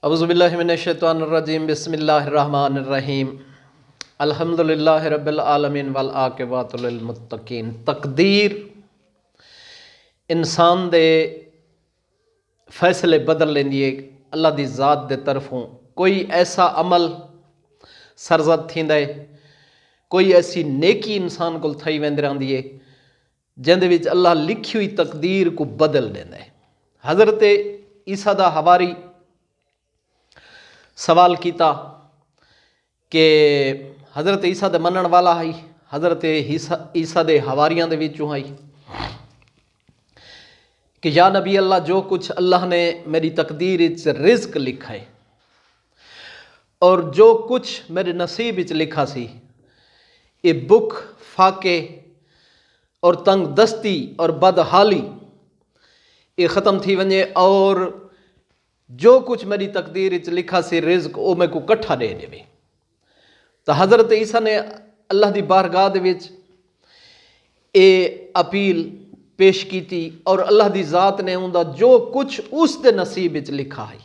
اعوذ باللہ من الشیطان الرجیم بسم اللہ الرحمن الرحیم الحمدللہ رب العالمین والعاقبۃ للمتقین۔ تقدیر انسان دے فیصلے بدل لیندی ہے اللہ دی ذات دے طرفوں۔ کوئی ایسا عمل سرزد تھیندا ہے، کوئی ایسی نیکی انسان کول تھئی ویندی رہندی ہے جن دے وچ اللہ لکھی ہوئی تقدیر کو بدل دیندا ہے۔ حضرت عیسیٰ دا حواری سوال کیتا کہ حضرت عیسیٰ دے منن والا ہے، حضرت عیسیٰ دے حواریاں دے وچوں ہے کہ یا نبی اللہ، جو کچھ اللہ نے میری تقدیر وچ رزق لکھا ہے اور جو کچھ میرے نصیب وچ لکھا سی، یہ بک فاقے اور تنگ دستی اور بدحالی یہ ختم تھی ونجے، اور جو کچھ میری تقدیر وچ لکھا سی رزق وہ میں کو کٹھا دے دے۔ تو حضرت عیسیٰ نے اللہ دی بارگاہ دے وچ اے اپیل پیش کیتی اور اللہ دی ذات نے اوندا جو کچھ اس دے نصیب وچ لکھا ہے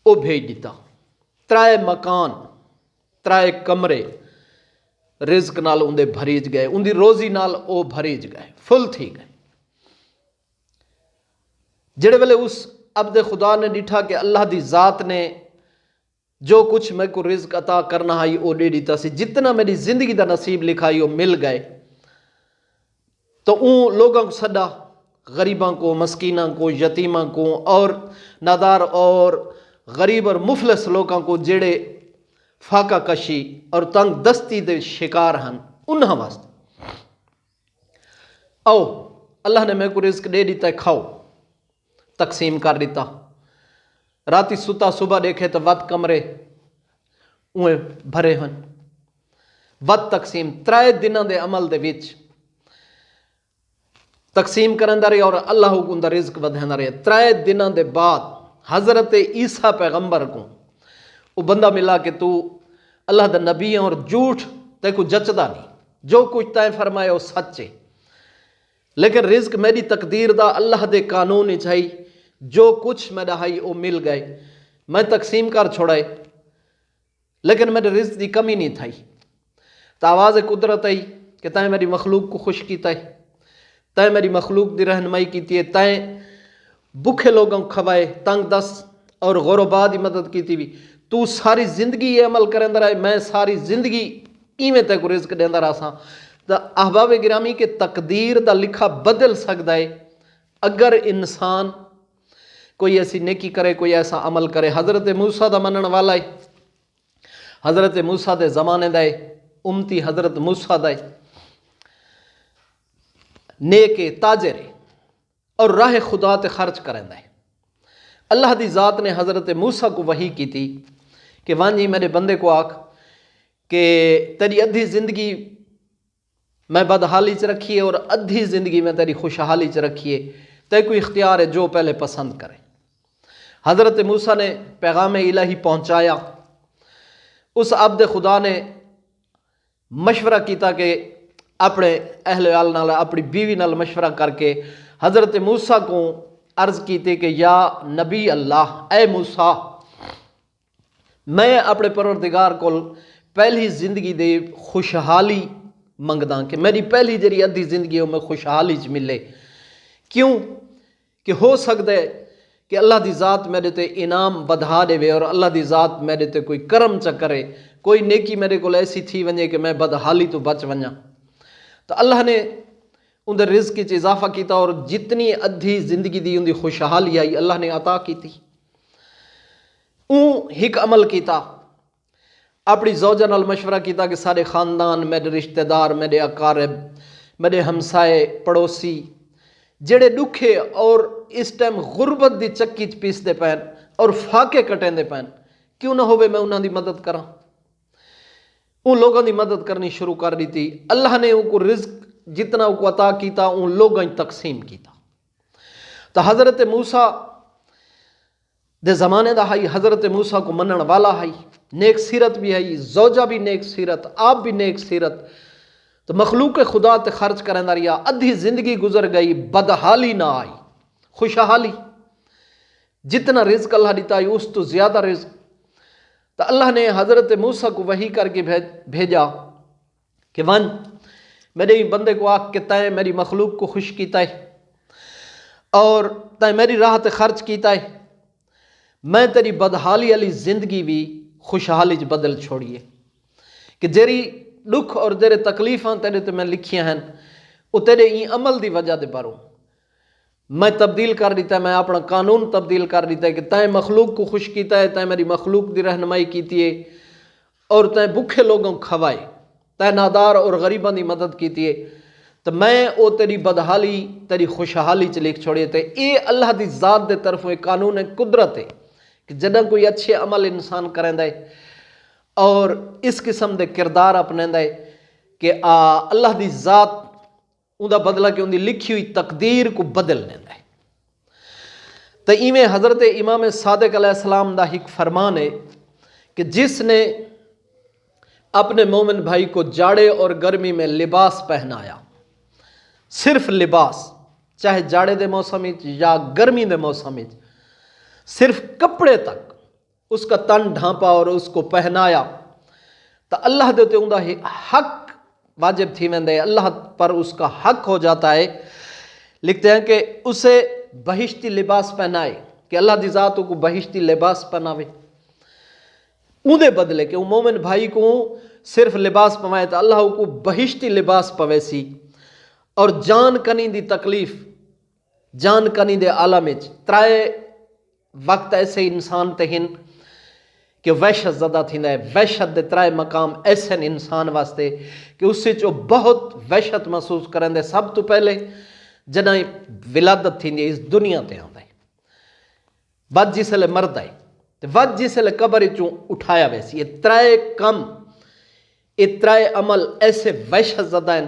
وہ بھیج دیتا۔ 3 مکان 3 کمرے رزق نال اندے بھریج گئے، اندی روزی نال او بھریج گئے، فل تھی گئے۔ جڑے ویلے اس عبد خدا نے ڈٹھا کہ اللہ دی ذات نے جو کچھ میں کو رزق عطا کرنا ہے وہ دے دیتا سی، جتنا میری زندگی دا نصیب لکھا ہے وہ مل گئے، تو اون لوگوں کو سدا، غریباں کو، مسکیناں کو، یتیماں کو اور نادار اور غریب اور مفلس لوگوں کو جڑے فاقہ کشی اور تنگ دستی دے شکار ہن، انہاں واسطے آؤ اللہ نے میں کو رزق دے دیتا ہے، کھاؤ، تقسیم کر دیتا۔ راتی ستا صبح دیکھے تو ود کمرے اوے بھرے ہن، ود تقسیم 3 دنوں دے عمل دے وچ تقسیم کرن دا رہے اور اللہ کو دا رزق ودھندا رہے۔ 3 دنوں دے بعد حضرت عیسیٰ پیغمبر کو وہ بندہ ملا کہ تو اللہ دا نبی ہے اور جھوٹ تے کو جچدا نہیں، جو کچھ تے فرمایا وہ سچ ہے، لیکن رزق میری تقدیر دا اللہ دے قانون ہی چاہی، جو کچھ میرا ہے وہ مل گئے، میں تقسیم کر چھوڑائے، لیکن میرے رزق دی کمی نہیں تھائی۔ تو آواز قدرت آئی کہ تائیں میری مخلوق کو خوش کیتا ہے، تائیں میری مخلوق دی رہنمائی کیتی ہے، تائیں بھوکے لوگوں کو کھوائے، تنگ دست اور غربا دی مدد کیتی بھی، تو ساری زندگی یہ عمل کرندا رہے، میں ساری زندگی ایویں تے کو رزق دیندا رہا سا۔ تو احباب گرامی کے تقدیر دا لکھا بدل سکتا ہے اگر انسان کوئی ایسی نیکی کرے، کوئی ایسا عمل کرے۔ حضرت موسیٰ دا منن والا ہے، حضرت موسیٰ دے زمانے دا ہے، امتی حضرت موسیٰ دا ہے، نیک تاجر ہے اور راہ خدا تے خرچ کرندا ہے۔ اللہ دی ذات نے حضرت موسیٰ کو وحی کی تھی کہ وانجی میرے بندے کو آکھ کہ تیری ادھی زندگی میں بدحالی چ رکھیے اور ادھی زندگی میں تیری خوشحالی چ رکھیے، تے کوئی اختیار ہے جو پہلے پسند کرے۔ حضرت موسیٰ نے پیغام الہی پہنچایا، اس عبد خدا نے مشورہ کیتا کہ اپنے اہل عیال نال، اپنی بیوی نال مشورہ کر کے حضرت موسیٰ کو عرض کیتے کہ یا نبی اللہ، اے موسیٰ، میں اپنے پروردگار کو پہلی زندگی دے خوشحالی منگدا کہ میری پہلی جڑی ادھی زندگی ہے میں خوشحالی چ ملے۔ کیوں کہ ہو سکتا ہے کہ اللہ دی ذات میرے تے انعام بدھا دے اور اللہ دی ذات میرے تے کوئی کرم چ کرے، کوئی نیکی میرے کو ایسی تھی ونجے کہ میں بدحالی تو بچ ونجا۔ تو اللہ نے اندر رزق چ اضافہ کیتا اور جتنی ادھی زندگی دی اندی خوشحالی آئی اللہ نے عطا کی تھی۔ اون ایک عمل کیتا، اپنی زوجہ نال مشورہ کیتا کہ سارے خاندان، میرے رشتہ دار، میرے اقارب، میرے ہمسائے، پڑوسی جڑے دکھے اور اس ٹائم غربت دی چکی چ پیستے پین اور فاقے کٹیندے پین، کیوں نہ ہوئے میں انہاں دی مدد کراں۔ ان لوگوں دی مدد کرنی شروع کر دی تھی۔ اللہ نے ان کو رزق جتنا ان کو عطا کیتا ان لوگوں تقسیم کیتا۔ تو حضرت موسیٰ دے زمانے دا ہے، حضرت موسیٰ کو منن والا ہے، نیک سیرت بھی ہے، زوجہ بھی نیک سیرت، آپ بھی نیک سیرت، تو مخلوق خدا تے خرچ کرنا رہا، ادھی زندگی گزر گئی، بدحالی نہ آئی، خوشحالی۔ جتنا رزق اللہ دیتا ہے اس تو زیادہ رزق. تو اللہ نے حضرت موسیٰ کو وحی کر کے بھیجا کہ ون میرے بندے کو آگ کے تائیں میری مخلوق کو خوش کیتا ہے اور تائیں میری راہ تے خرچ کیتا ہے. میں تیری بدحالی والی زندگی بھی خوشحالی چ بدل چھوڑیے کہ جیری دکھ اور جیرے تکلیفاں تیرے تے میں لکھیاں ہیں وہ تیرے این عمل دی وجہ دے باروں میں تبدیل کر دیتا ہے. میں اپنا قانون تبدیل کر دیتا ہے کہ تائیں مخلوق کو خوش کیتا ہے, تائیں میری مخلوق دی رہنمائی کیتی ہے اور تائیں بھوکے لوگوں کو کھوائے, تائیں نادار اور غریباں دی مدد کیتی ہے. تو میں او تیری بدحالی تیری خوشحالی چ لکھ چھوڑیے. تے اے اللہ دی ذات دے طرفوں ایک قانون ہے, قدرت ہے کہ جدہ کوئی اچھے عمل انسان کریں دے اور اس قسم دے کردار اپنے دے کہ اللہ دی ذات ان دا بدلہ کہ ان دی لکھی ہوئی تقدیر کو بدل لینا ہے. تو ایویں حضرت امام صادق علیہ السلام دا ایک فرمان ہے کہ جس نے اپنے مومن بھائی کو جاڑے اور گرمی میں لباس پہنایا, صرف لباس, چاہے جاڑے دے موسم یا گرمی دے موسم, صرف کپڑے تک اس کا تن ڈھانپا اور اس کو پہنایا, تو اللہ دیتے ان دا حق واجب تھی ویندے, اللہ پر اس کا حق ہو جاتا ہے. لکھتے ہیں کہ اسے بہشتی لباس پہنائے, کہ اللہ دی ذاتوں کو بہشتی لباس پہناوے اون دے بدلے کہ وہ مومن بھائی کو صرف لباس پوائے تو اللہ کو بہشتی لباس پوے سی. اور جان کنی دی تکلیف, جان کنی دے عالم ترائے وقت ایسے انسان تے ہن کہ وحشت زدہ تھیندا ہے. وحشت دے ترائے مقام ایسے انسان واسطے کہ اس سے جو بہت وحشت محسوس کریں دے. سب تو پہلے جنہ ولادت تھیندی ہے, اس دنیا تے آندا ہے, بعد جس لے مرد ہے, بعد جس لے قبر چوں اٹھایا ویسی. یہ ترائے کم, یہ ترائے عمل ایسے وحشت زدہ ہیں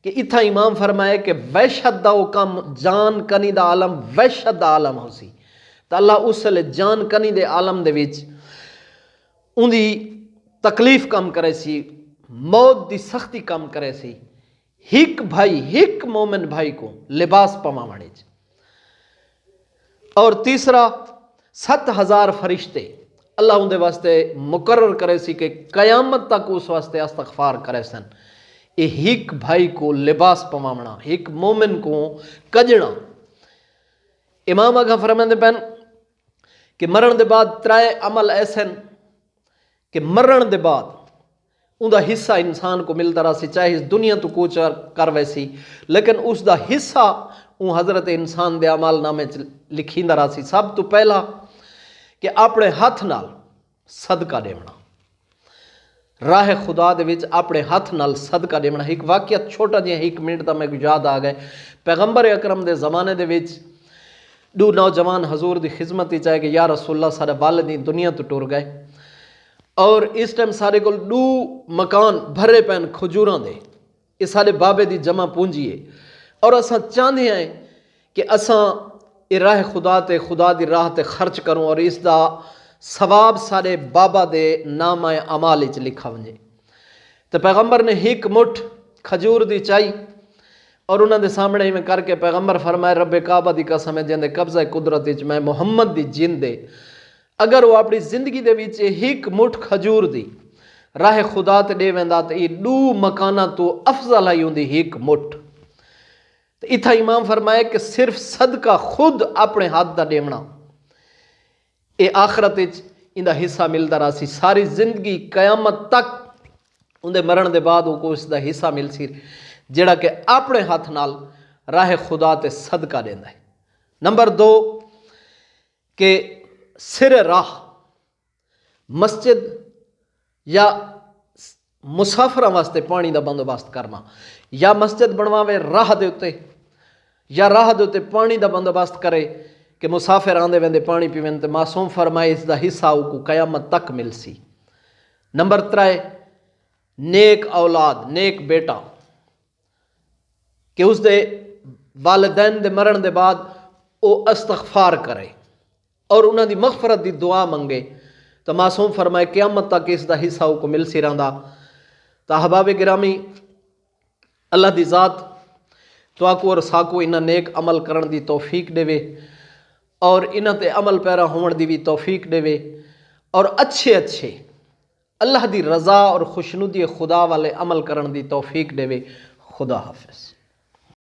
کہ اتھا امام فرمائے کہ وحشت دا وہ کم جان کنی دا عالم وحشت دا عالم ہو سی. تو اللہ اس لے جان کنی دے عالم دے وچ ان دی تکلیف کم کرے سی, موت دی سختی کم کرے سی. ہک بھائی, ہک مومن بھائی کو لباس پواونے. اور تیسرا 7,000 فرشتے اللہ ان دے واسطے مقرر کرے سی کہ قیامت تک اس واسطے استغفار کرے سن. یہ ہک بھائی کو لباس پواونا, ہک مومن کو کجنا. امام آگاہ فرماندے پین کہ مرن دے بعد ترائے عمل ایسے کہ مرن دے بعد ان دا حصہ انسان کو ملتا رہا سی, چاہے اس دنیا تو کوچ کر ویسی, لیکن اس دا حصہ ان حضرت انسان دے عمال نامے لکھیندا رہا سی. سب تو پہلا کہ اپنے ہاتھ نال صدقہ دیونا, راہ خدا دے وچ اپنے ہاتھ نال صدقہ دیونا. ایک واقعہ چھوٹا جہا 1 منٹ دا میں یاد آ گئے. پیغمبر اکرم دے زمانے دے وچ دو نوجوان حضور دی خدمت چاہے کہ یا رسول اللہ سارے والدین دنیا تو ٹر گئے اور اس ٹائم سارے کو 2 مکان بھرے پین کھجوراں دے, یہ سارے بابے دی جمع پونجی ہے اور اساں چاہتے ہیں کہ اساں یہ راہ خدا تے خدا دی راہ تے خرچ کروں اور اس دا ثواب سارے بابا دے نام اعمال وچ لکھا ونجے. تو پیغمبر نے 1 مٹھ کھجور دی چائی اور انہوں نے سامنے میں کر کے پیغمبر فرمائے رب کعبہ دی قسم ہے جندے قبضہ قدرت وچ میں محمد دی جن دے, اگر وہ اپنی زندگی دے وچ 1 مٹھ کھجور دی راہ خدا تے دے ویندا تے یہ 2 مکاناں تو افضل آئی ہوندی 1 مٹھ. تو اتھا امام فرمائے کہ صرف صدقہ خود اپنے ہاتھ دا دیونا اے آخرت وچ ان دا حصہ ملدا رہا سی. ساری زندگی قیامت تک ان دے مرن دے بعد وہ کو اس دا حصہ مل سی جڑا کہ اپنے ہاتھ نال راہ خدا تے صدقہ دیندا ہے. نمبر 2 کہ سر راہ مسجد یا مسافراں واسطے پانی دا بندوبست کرنا, یا مسجد بنواوے راہ دے اتے یا راہ دے اتے پانی دا بندوبست کرے کہ مسافر آندے ویندے پانی پیویں تے معصوم فرمائے اس دا حصہ کو قیامت تک مل سی. نمبر 3 نیک اولاد, نیک بیٹا کہ اس دے والدین دے مرن دے بعد او استغفار کرے اور انہاں دی مغفرت دی دعا منگے تو معصوم فرمائے قیامت تک اس دا حصہ کو مل سی رہندا. تو احباب گرامی اللہ دی ذات تو آکو اور ساکو انہاں نیک عمل کرن دی توفیق دے اور انہاں تے عمل پیرا ہون دی بھی توفیق دے، اور اچھے اللہ دی رضا اور خوشنودی خدا والے عمل کرن دی توفیق دے۔ خدا حافظ۔